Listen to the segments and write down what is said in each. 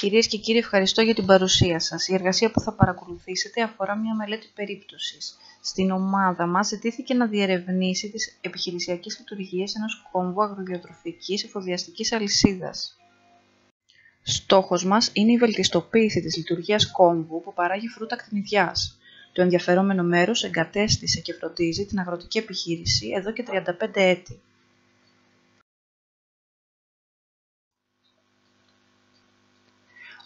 Κυρίες και κύριοι, ευχαριστώ για την παρουσία σας. Η εργασία που θα παρακολουθήσετε αφορά μια μελέτη περίπτωσης. Στην ομάδα μας ζητήθηκε να διερευνήσει τις επιχειρησιακές λειτουργίες ενός κόμβου αγροδιατροφικής εφοδιαστικής αλυσίδας. Στόχος μας είναι η βελτιστοποίηση της λειτουργίας κόμβου που παράγει φρούτα κτηνιδιάς. Το ενδιαφερόμενο μέρος εγκατέστησε και φροντίζει την αγροτική επιχείρηση εδώ και 35 έτη.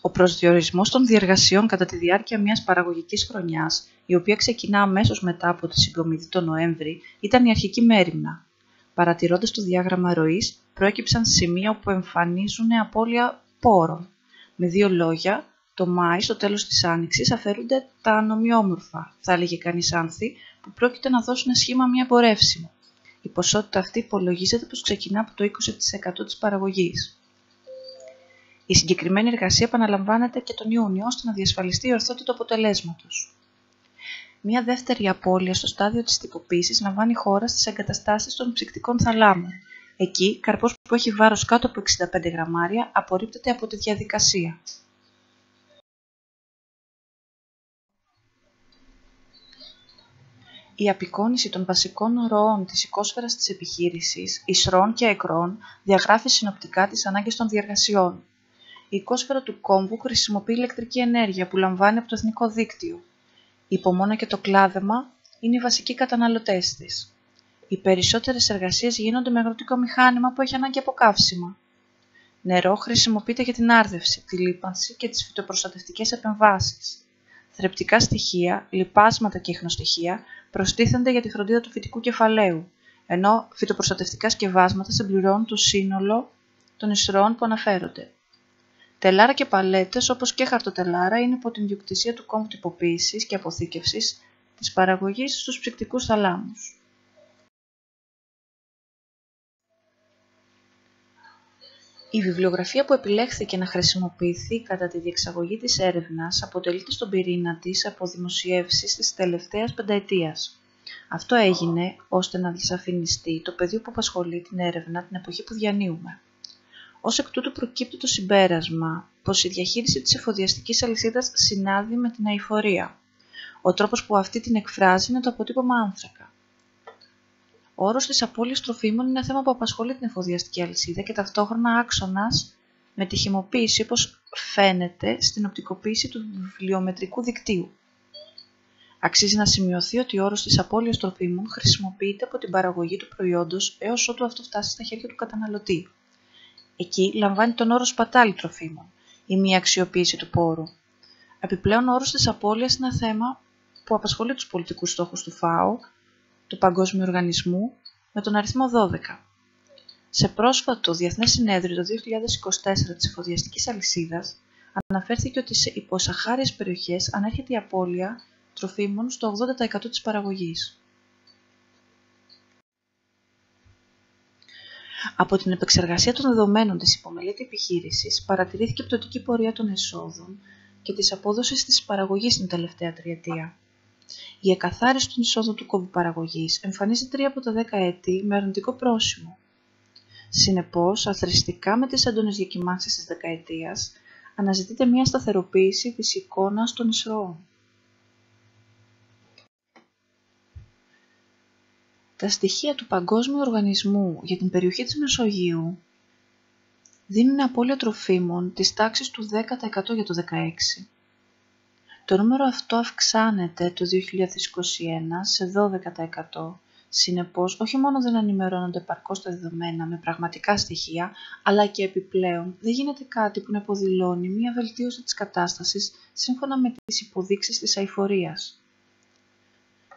Ο προσδιορισμός των διεργασιών κατά τη διάρκεια μιας παραγωγικής χρονιάς, η οποία ξεκινά αμέσως μετά από τη συγκομιδή τον Νοέμβρη, ήταν η αρχική μέριμνα. Παρατηρώντας το διάγραμμα ροής, προέκυψαν σημεία όπου εμφανίζουν απώλεια πόρων. Με δύο λόγια, το Μάη, στο τέλος της Άνοιξης, αφαιρούνται τα ανομοιόμορφα, θα έλεγε κανείς άνθη, που πρόκειται να δώσουν σχήμα μη εμπορεύσιμο. Η ποσότητα αυτή υπολογίζεται πως ξεκινά από το 20% της παραγωγής. Η συγκεκριμένη εργασία επαναλαμβάνεται και τον Ιούνιο ώστε να διασφαλιστεί η ορθότητα του αποτελέσματος. Μια δεύτερη απώλεια στο στάδιο της τυποποίησης λαμβάνει χώρα στις εγκαταστάσεις των ψυκτικών θαλάμων. Εκεί, καρπός που έχει βάρος κάτω από 65 γραμμάρια απορρίπτεται από τη διαδικασία. Η απεικόνιση των βασικών ροών της οικόσφαιρας της επιχείρησης, ισρών και εκρών, διαγράφει συνοπτικά τις ανάγκες των διεργασιών. Η οικόσφαιρα του κόμβου χρησιμοποιεί ηλεκτρική ενέργεια που λαμβάνει από το εθνικό δίκτυο. Η υπομόνα και το κλάδεμα είναι οι βασικοί καταναλωτές της. Οι περισσότερες εργασίες γίνονται με αγροτικό μηχάνημα που έχει ανάγκη από καύσιμα. Νερό χρησιμοποιείται για την άρδευση, τη λίπανση και τις φυτοπροστατευτικές επεμβάσεις. Θρεπτικά στοιχεία, λιπάσματα και ιχνοστοιχεία προστίθενται για τη φροντίδα του φυτικού κεφαλαίου, ενώ φυτοπροστατευτικά σκευάσματα συμπληρώνουν το σύνολο των ισρών που αναφέρονται. Τελάρα και παλέτες, όπως και χαρτοτελάρα, είναι υπό την ιδιοκτησία του κόμβου τυποποίησης και αποθήκευσης της παραγωγής στους ψυκτικούς θαλάμους. Η βιβλιογραφία που επιλέχθηκε να χρησιμοποιηθεί κατά τη διεξαγωγή της έρευνας αποτελείται στον πυρήνα της από δημοσιεύσεις της τελευταίας πενταετίας. Αυτό έγινε ώστε να διασαφινιστεί το πεδίο που απασχολεί την έρευνα την εποχή που διανύουμε. Ως εκ τούτου προκύπτει το συμπέρασμα πως η διαχείριση της εφοδιαστικής αλυσίδας συνάδει με την αειφορία. Ο τρόπος που αυτή την εκφράζει είναι το αποτύπωμα άνθρακα. Ο όρος της απώλειας τροφίμων είναι ένα θέμα που απασχολεί την εφοδιαστική αλυσίδα και ταυτόχρονα άξονας με τη χυμοποίηση, όπως φαίνεται στην οπτικοποίηση του βιβλιομετρικού δικτύου. Αξίζει να σημειωθεί ότι ο όρος της απώλειας τροφίμων χρησιμοποιείται από την παραγωγή του προϊόντος έως ότου αυτό φτάσει στα χέρια του καταναλωτή. Εκεί λαμβάνει τον όρο σπατάλη τροφίμων, η μη αξιοποίηση του πόρου. Επιπλέον, ο όρος της απώλειας είναι ένα θέμα που απασχολεί τους πολιτικούς στόχους του ΦΑΟ, του Παγκόσμιου Οργανισμού, με τον αριθμό 12. Σε πρόσφατο Διεθνές Συνέδριο το 2024 της εφοδιαστικής αλυσίδας, αναφέρθηκε ότι σε υποσαχάριες περιοχές ανέρχεται η απώλεια τροφίμων στο 80% της παραγωγής. Από την επεξεργασία των δεδομένων της υπομελέτη επιχείρησης παρατηρήθηκε πτωτική πορεία των εσόδων και της απόδοσης της παραγωγής την τελευταία τριετία. Η εκαθάριση των εισόδων του κόμβου παραγωγής εμφανίζει 3 από τα 10 έτη με αρνητικό πρόσημο. Συνεπώς, αθροιστικά με τις έντονες διακυμάνσεις της δεκαετίας, αναζητείται μια σταθεροποίηση της εικόνας των εισρώων. Τα στοιχεία του Παγκόσμιου Οργανισμού για την περιοχή της Μεσογείου δίνουν απώλεια τροφίμων της τάξης του 10% για το 2016. Το νούμερο αυτό αυξάνεται το 2021 σε 12%. Συνεπώς, όχι μόνο δεν ενημερώνονται επαρκώς τα δεδομένα με πραγματικά στοιχεία, αλλά και επιπλέον δεν γίνεται κάτι που να υποδηλώνει μια βελτίωση της κατάστασης σύμφωνα με τις υποδείξεις της αειφορίας.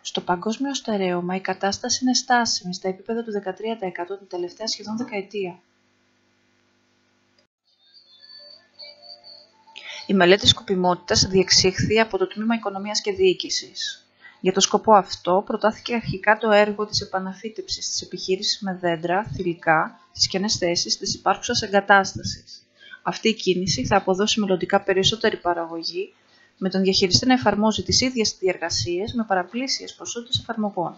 Στο παγκόσμιο στερέωμα η κατάσταση είναι στάσιμη στα επίπεδα του 13% την τελευταία σχεδόν δεκαετία. Η μελέτη σκοπιμότητας διεξήχθη από το Τμήμα Οικονομίας και Διοίκησης. Για το σκοπό αυτό προτάθηκε αρχικά το έργο της επαναφύτευσης της επιχείρησης με δέντρα, θηλυκά, στις κενές θέσεις της υπάρχουσας εγκατάστασης. Αυτή η κίνηση θα αποδώσει μελλοντικά περισσότερη παραγωγή, με τον διαχειριστή να εφαρμόζει τις ίδιες διεργασίες με παραπλήσιες ποσότητες εφαρμογών.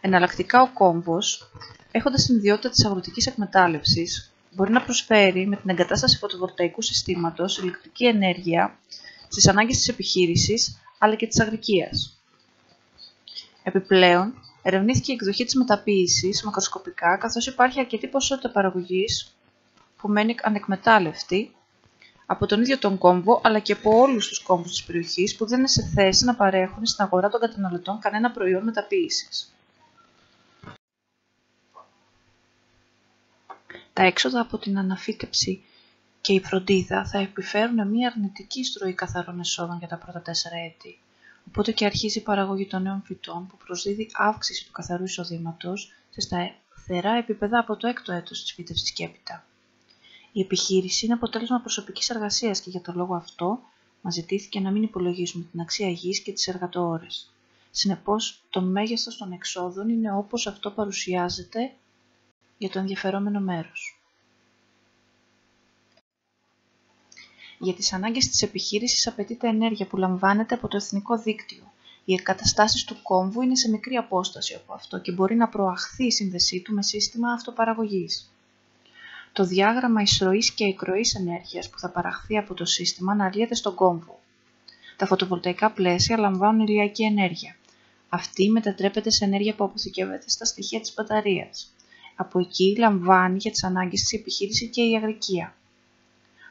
Εναλλακτικά ο κόμβος, έχοντας την ιδιότητα της αγροτικής εκμετάλλευσης, μπορεί να προσφέρει με την εγκατάσταση φωτοβολταϊκού συστήματος ηλεκτρική ενέργεια στις ανάγκες της επιχείρησης αλλά και της αγρικίας. Επιπλέον, ερευνήθηκε η εκδοχή της μεταποίησης μακροσκοπικά, καθώς υπάρχει αρκετή ποσότητα παραγωγής που μένει ανεκμετάλλευτη από τον ίδιο τον κόμβο αλλά και από όλους τους κόμβους της περιοχής που δεν είναι σε θέση να παρέχουν στην αγορά των καταναλωτών κανένα προϊόν μεταποίησης. Τα έξοδα από την αναφύτευση και η φροντίδα θα επιφέρουν μια αρνητική εισρωή καθαρών εσόδων για τα πρώτα 4 έτη. Οπότε και αρχίζει η παραγωγή των νέων φυτών που προσδίδει αύξηση του καθαρού εισοδήματος σε σταθερά επίπεδα από το 6ο έτος της φύτευσης και έπειτα. Η επιχείρηση είναι αποτέλεσμα προσωπικής εργασίας και για τον λόγο αυτό μας ζητήθηκε να μην υπολογίσουμε την αξία γης και τις εργατοώρες. Συνεπώς, το μέγεθος των εξόδων είναι όπως αυτό παρουσιάζεται για το ενδιαφερόμενο μέρος. Για τις ανάγκες της επιχείρησης απαιτείται ενέργεια που λαμβάνεται από το εθνικό δίκτυο. Οι εγκαταστάσεις του κόμβου είναι σε μικρή απόσταση από αυτό και μπορεί να προαχθεί η σύνδεσή του με σύστημα αυτοπαραγωγής. Το διάγραμμα εισρωής και εκροής ενέργειας που θα παραχθεί από το σύστημα αναλύεται στον κόμβο. Τα φωτοβολταϊκά πλαίσια λαμβάνουν ηλιακή ενέργεια. Αυτή μετατρέπεται σε ενέργεια που αποθηκεύεται στα στοιχεία της μπαταρίας. Από εκεί λαμβάνει για τις ανάγκες της επιχείρησης και η αγρικία.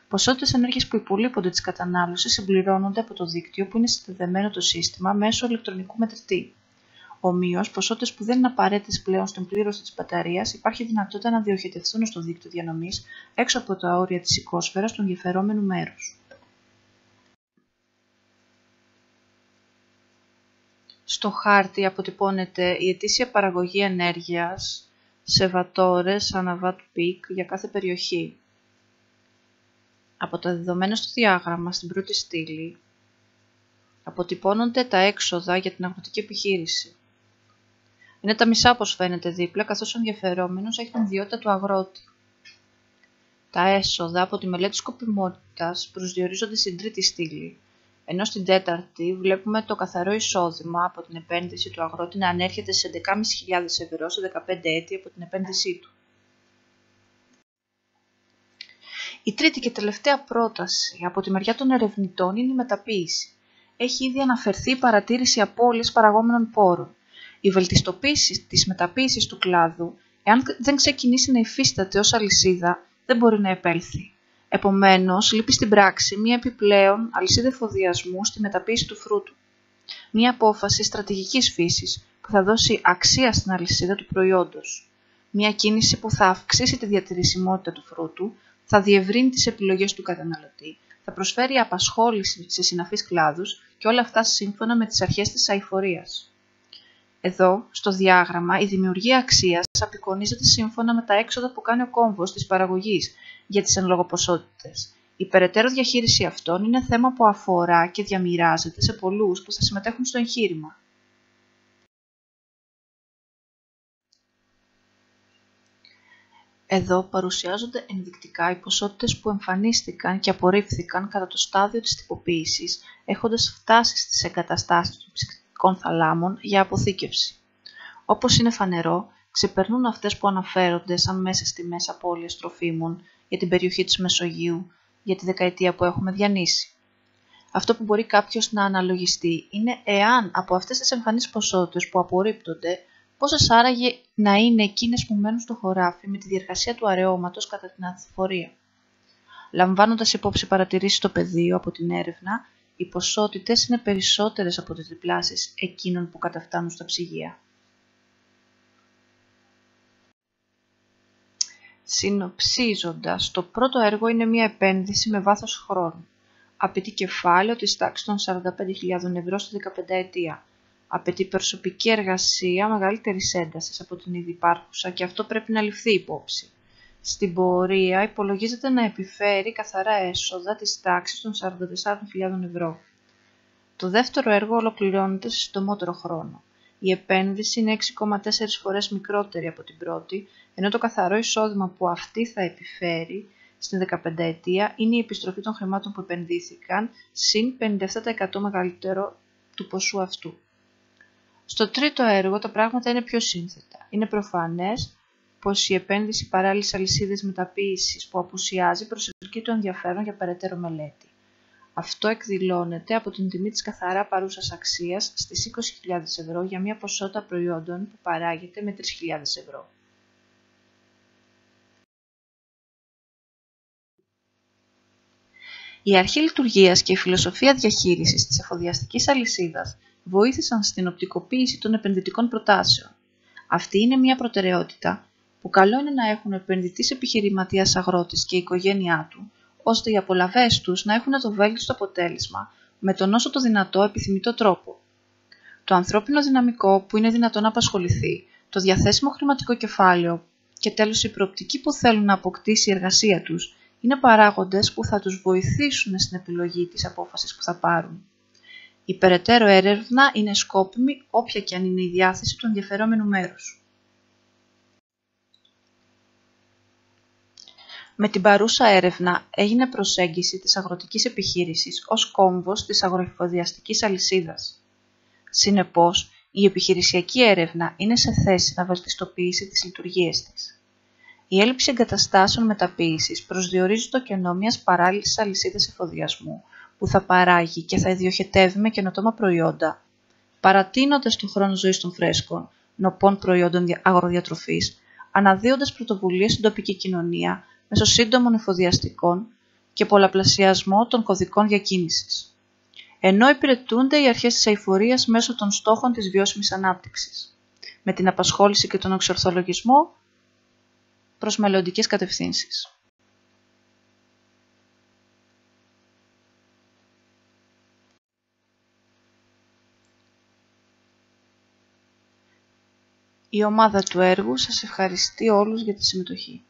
Ποσότητες ενέργειας που υπολείπονται της κατανάλωσης συμπληρώνονται από το δίκτυο που είναι συνδεδεμένο το σύστημα μέσω ηλεκτρονικού μετρητή. Ομοίως, ποσότητες που δεν είναι απαραίτητες πλέον στην πλήρωση της μπαταρίας υπάρχει δυνατότητα να διοχετευτούν στο δίκτυο διανομής έξω από τα όρια της οικόσφαιρας του ενδιαφερόμενου μέρους. Στο χάρτη αποτυπώνεται η ετήσια παραγωγή ενέργειας σε βατόρες ανά watt peak για κάθε περιοχή. Από τα δεδομένα στο διάγραμμα στην πρώτη στήλη αποτυπώνονται τα έξοδα για την αγροτική επιχείρηση. Είναι τα μισά όπως φαίνεται δίπλα, καθώς ο ενδιαφερόμενος έχει την ιδιότητα του αγρότη. Τα έσοδα από τη μελέτη σκοπιμότητας προσδιορίζονται στην τρίτη στήλη, ενώ στην τέταρτη βλέπουμε το καθαρό εισόδημα από την επένδυση του αγρότη να ανέρχεται σε 11.500 ευρώ σε 15 έτη από την επένδυσή του. Η τρίτη και τελευταία πρόταση από τη μεριά των ερευνητών είναι η μεταποίηση. Έχει ήδη αναφερθεί η παρατήρηση απώλειας παραγόμενων πόρων. Η βελτιστοποίηση της μεταποίησης του κλάδου, εάν δεν ξεκινήσει να υφίσταται ως αλυσίδα, δεν μπορεί να επέλθει. Επομένως, λείπει στην πράξη μια επιπλέον αλυσίδα εφοδιασμού στη μεταποίηση του φρούτου. Μια απόφαση στρατηγικής φύσης που θα δώσει αξία στην αλυσίδα του προϊόντος. Μια κίνηση που θα αυξήσει τη διατηρησιμότητα του φρούτου, θα διευρύνει τις επιλογές του καταναλωτή, θα προσφέρει απασχόληση σε συναφείς κλάδους και όλα αυτά σύμφωνα με τις αρχές της αειφορίας. Εδώ, στο διάγραμμα, η δημιουργία αξίας απεικονίζεται σύμφωνα με τα έξοδα που κάνει ο κόμβος της παραγωγής για τις εν λόγω ποσότητες. Η περαιτέρω διαχείριση αυτών είναι θέμα που αφορά και διαμοιράζεται σε πολλούς που θα συμμετέχουν στο εγχείρημα. Εδώ παρουσιάζονται ενδεικτικά οι ποσότητες που εμφανίστηκαν και απορρίφθηκαν κατά το στάδιο της τυποποίησης, έχοντας φτάσει στις εγκαταστάσεις των ψυκτικών θαλάμων για αποθήκευση. Όπως είναι φανερό, ξεπερνούν αυτές που αναφέρονται σαν μέσες τιμές απώλειας τροφίμων για την περιοχή της Μεσογείου για τη δεκαετία που έχουμε διανύσει. Αυτό που μπορεί κάποιος να αναλογιστεί είναι εάν από αυτές τις εμφανείς ποσότητες που απορρίπτονται, πόσες άραγε να είναι εκείνες που μένουν στο χωράφι με τη διεργασία του αραιώματος κατά την ανθοφορία. Λαμβάνοντας υπόψη παρατηρήσεις στο πεδίο από την έρευνα, οι ποσότητες είναι περισσότερες από τις διπλάσεις εκείνων που καταφτάνουν στα ψυγεία. Συνοψίζοντας, το πρώτο έργο είναι μια επένδυση με βάθος χρόνου. Απαιτεί κεφάλαιο της τάξης των 45.000 ευρώ στη 15 ετία. Απαιτεί προσωπική εργασία μεγαλύτερης έντασης από την ήδη υπάρχουσα και αυτό πρέπει να ληφθεί υπόψη. Στην πορεία υπολογίζεται να επιφέρει καθαρά έσοδα της τάξης των 44.000 ευρώ. Το δεύτερο έργο ολοκληρώνεται σε συντομότερο χρόνο. Η επένδυση είναι 6,4 φορές μικρότερη από την πρώτη, ενώ το καθαρό εισόδημα που αυτή θα επιφέρει στην 15 ετία είναι η επιστροφή των χρημάτων που επενδύθηκαν, συν 57% μεγαλύτερο του ποσού αυτού. Στο τρίτο έργο τα πράγματα είναι πιο σύνθετα. Είναι προφανές πως η επένδυση παράλληλες αλυσίδες μεταποίησης που απουσιάζει προσελκύει το ενδιαφέρον για περαιτέρω μελέτη. Αυτό εκδηλώνεται από την τιμή της καθαρά παρούσας αξίας στις 20.000 ευρώ για μια ποσότητα προϊόντων που παράγεται με 3.000 ευρώ. Η αρχή λειτουργίας και η φιλοσοφία διαχείρισης της εφοδιαστικής αλυσίδας βοήθησαν στην οπτικοποίηση των επενδυτικών προτάσεων. Αυτή είναι μια προτεραιότητα που καλό είναι να έχουν ο επενδυτής επιχειρηματίας αγρότης και η οικογένειά του, ώστε οι απολαβές τους να έχουν το βέλτιστο αποτέλεσμα με τον όσο το δυνατό επιθυμητό τρόπο. Το ανθρώπινο δυναμικό που είναι δυνατό να απασχοληθεί, το διαθέσιμο χρηματικό κεφάλαιο και τέλος η προοπτική που θέλουν να αποκτήσει η εργασία τους είναι παράγοντες που θα τους βοηθήσουν στην επιλογή της απόφασης που θα πάρουν. Η περαιτέρω έρευνα είναι σκόπιμη όποια και αν είναι η διάθεση του ενδιαφερόμενου μέρους. Με την παρούσα έρευνα έγινε προσέγγιση της αγροτικής επιχείρησης ως κόμβος της αγροεφοδιαστικής αλυσίδας. Συνεπώς, η επιχειρησιακή έρευνα είναι σε θέση να βελτιστοποιήσει τις λειτουργίες της. Η έλλειψη εγκαταστάσεων μεταποίησης προσδιορίζει το κενό μιας παράλληλης αλυσίδας εφοδιασμού που θα παράγει και θα ιδιοχετεύει με καινοτόμα προϊόντα, παρατείνοντας τον χρόνο ζωής των φρέσκων, νοπών προϊόντων αγροδιατροφής, αναδύοντας πρωτοβουλίες στην τοπική κοινωνία μέσω σύντομων εφοδιαστικών και πολλαπλασιασμό των κωδικών διακίνησης. Ενώ υπηρετούνται οι αρχές της αειφορίας μέσω των στόχων της βιώσιμης ανάπτυξης, με την απασχόληση και τον εξορθολογισμό προς μελλοντικές κατευθύνσεις. Η ομάδα του έργου σας ευχαριστεί όλους για τη συμμετοχή.